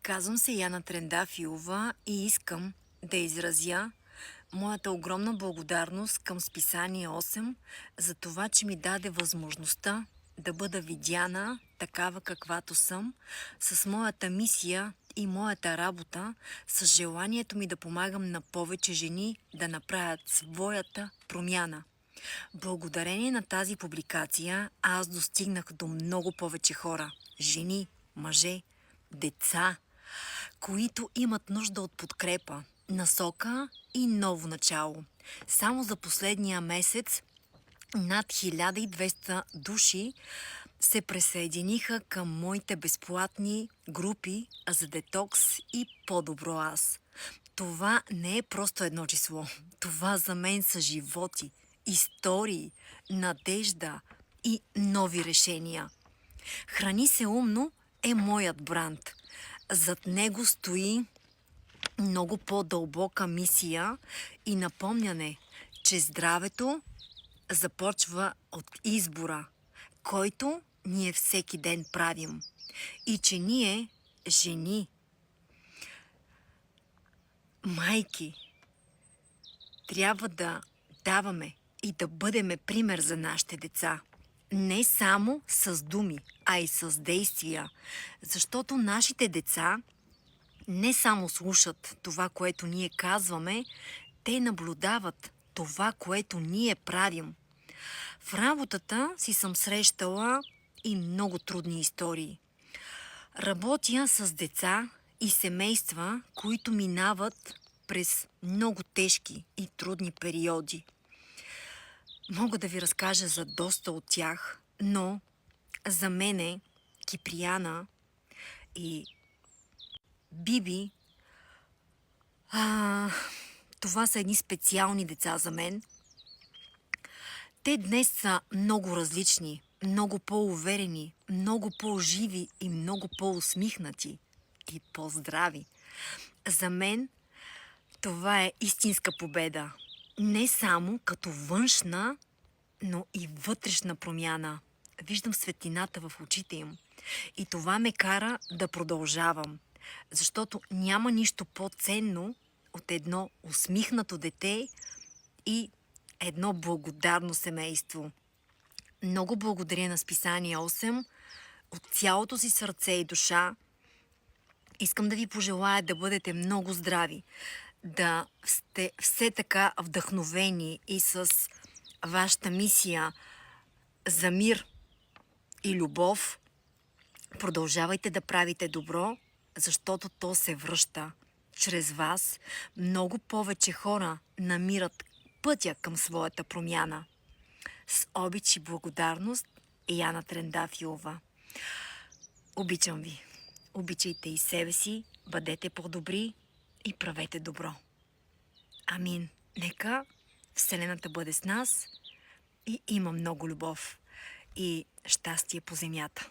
Казвам се Яна Трендафилова и искам да изразя моята огромна благодарност към Списание 8 за това, че ми даде възможността да бъда видяна такава каквато съм, с моята мисия и моята работа, с желанието ми да помагам на повече жени да направят своята промяна. Благодарение на тази публикация аз достигнах до много повече хора. Жени, мъже, деца, които имат нужда от подкрепа, насока и ново начало. Само за последния месец над 1200 души се присъединиха към моите безплатни групи за детокс и по-добро аз. Това не е просто едно число. Това за мен са животи, истории, надежда и нови решения. Храни се умно е моят бранд. Зад него стои много по-дълбока мисия и напомняне, че здравето започва от избора, който ние всеки ден правим. И че ние, жени, майки, трябва да даваме и да бъдеме пример за нашите деца. Не само с думи, а и с действия. Защото нашите деца не само слушат това, което ние казваме, те наблюдават това, което ние правим. В работата си съм срещала и много трудни истории. Работя с деца и семейства, които минават през много тежки и трудни периоди. Мога да ви разкажа за доста от тях, но за мене Киприяна и Биби, това са едни специални деца за мен. Те днес са много различни, много по-уверени, много по-живи и много по-усмихнати и по-здрави. За мен това е истинска победа. Не само като външна, но и вътрешна промяна. Виждам светлината в очите им. И това ме кара да продължавам. Защото няма нищо по-ценно от едно усмихнато дете и едно благодарно семейство. Много благодаря на Списание 8 от цялото си сърце и душа. Искам да ви пожелая да бъдете много здрави, да сте все така вдъхновени и с вашата мисия за мир и любов. Продължавайте да правите добро, защото то се връща. Чрез вас много повече хора намират пътя към своята промяна. С обич и благодарност, Яна Трендафилова. Обичам ви. Обичайте и себе си, бъдете по-добри и правете добро. Амин. Нека Вселената бъде с нас и има много любов и щастие по земята.